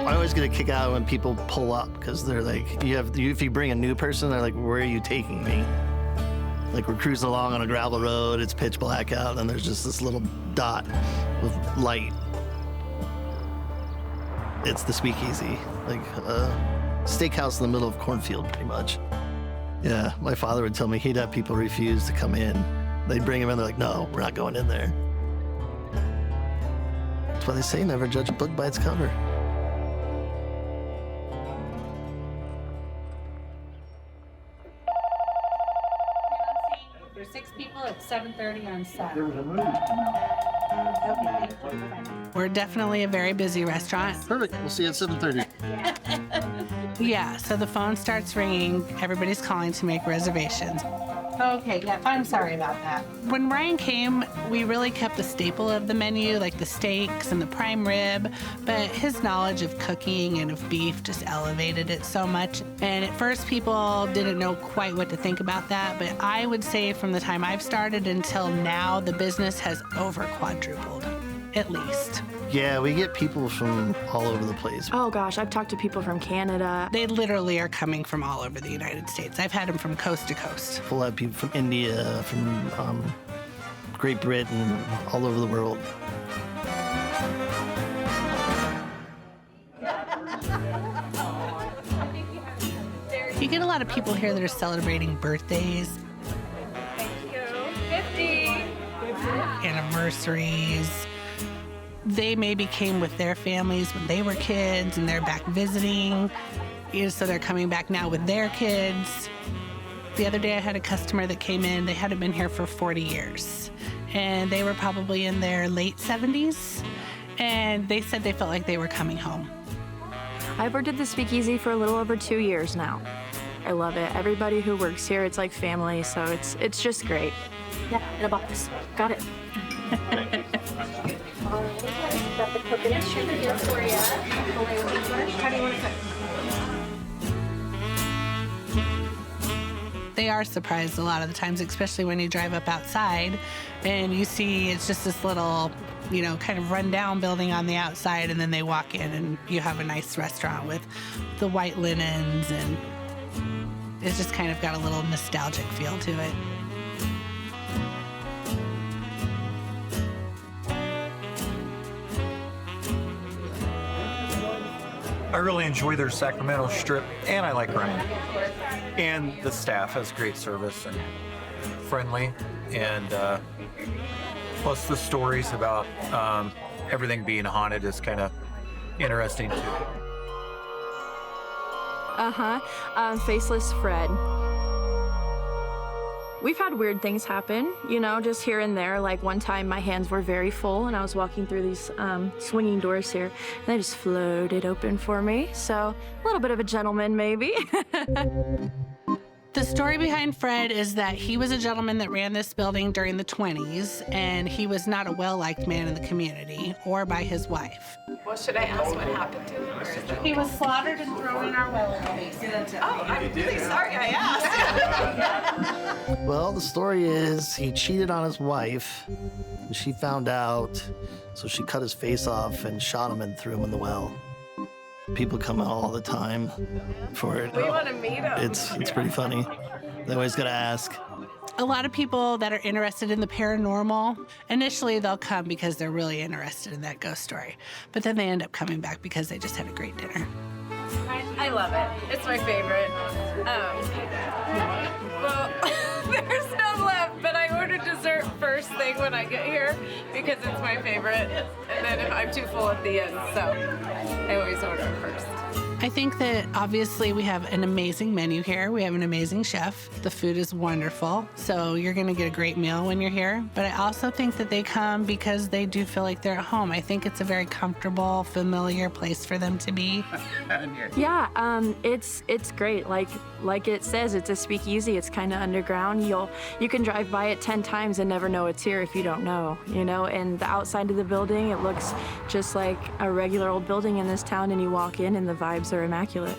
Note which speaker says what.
Speaker 1: I always get a kick out when people pull up because they're like, if you bring a new person, they're like, where are you taking me? Like we're cruising along on a gravel road, it's pitch black out, and there's just this little dot with light. It's the Speakeasy, like a steakhouse in the middle of cornfield, pretty much. Yeah, my father would tell me he'd have people refuse to come in. They'd bring him in, they're like, no, we're not going in there. That's why they say never judge a book by its cover.
Speaker 2: There's 6 people at 7:30 on Saturday.
Speaker 3: We're definitely a very busy restaurant.
Speaker 1: Perfect, we'll see you at 7:30.
Speaker 3: Yeah, so the phone starts ringing. Everybody's calling to make reservations.
Speaker 2: Okay, yeah, I'm sorry about that.
Speaker 3: When Ryan came, we really kept the staple of the menu, like the steaks and the prime rib, but his knowledge of cooking and of beef just elevated it so much. And at first, people didn't know quite what to think about that, but I would say from the time I've started until now, the business has over quadrupled, at least.
Speaker 1: Yeah, we get people from all over the place.
Speaker 4: Oh gosh, I've talked to people from Canada.
Speaker 3: They literally are coming from all over the United States. I've had them from coast to coast.
Speaker 1: We'll have people from India, from Great Britain, all over the world.
Speaker 3: You get a lot of people here that are celebrating birthdays.
Speaker 2: Thank you. 50.
Speaker 3: Anniversaries. They maybe came with their families when they were kids and they're back visiting. So they're coming back now with their kids. The other day I had a customer that came in, they hadn't been here for 40 years. And they were probably in their late 70s. And they said they felt like they were coming home.
Speaker 4: I've worked at the Speakeasy for a little over 2 years now. I love it. Everybody who works here, it's like family, so it's just great. Yeah, in a box. Got it.
Speaker 2: Got the coconut sugar here for you. How do you want to cook?
Speaker 3: They are surprised a lot of the times, especially when you drive up outside and you see it's just this little, kind of rundown building on the outside, and then they walk in and you have a nice restaurant with the white linens, and it's just kind of got a little nostalgic feel to it.
Speaker 5: I really enjoy their Sacramento strip, and I like Ryan. And the staff has great service and friendly, and plus the stories about everything being haunted is kind of interesting too.
Speaker 4: Faceless Fred. We've had weird things happen, just here and there. Like one time my hands were very full and I was walking through these swinging doors here and they just floated open for me. So a little bit of a gentleman maybe.
Speaker 3: The story behind Fred is that he was a gentleman that ran this building during the 20s, and he was not a well-liked man in the community or by his wife.
Speaker 6: Well, should I ask what happened to him? Or is it...
Speaker 3: He was slaughtered and thrown in our well in the basement.
Speaker 6: Oh, I'm really sorry I asked.
Speaker 1: Well, the story is he cheated on his wife. She found out, so she cut his face off and shot him and threw him in the well. People come out all the time for it.
Speaker 6: We want to meet him.
Speaker 1: It's pretty funny. They always gotta ask.
Speaker 3: A lot of people that are interested in the paranormal, initially they'll come because they're really interested in that ghost story. But then they end up coming back because they just had a great dinner.
Speaker 6: I love it. It's my favorite. Well, there's none left, but I ordered dessert first thing beginning when I get here because it's my favorite, and then if I'm too full at the end, so I always order it first.
Speaker 3: I think that obviously we have an amazing menu here. We have an amazing chef. The food is wonderful. So you're going to get a great meal when you're here. But I also think that they come because they do feel like they're at home. I think it's a very comfortable, familiar place for them to be.
Speaker 4: Yeah, it's great. Like it says, it's a speakeasy. It's kind of underground. You can drive by it 10 times and never know it's here if you don't know, you know. And the outside of the building, it looks just like a regular old building in this town, and you walk in and the vibes are immaculate.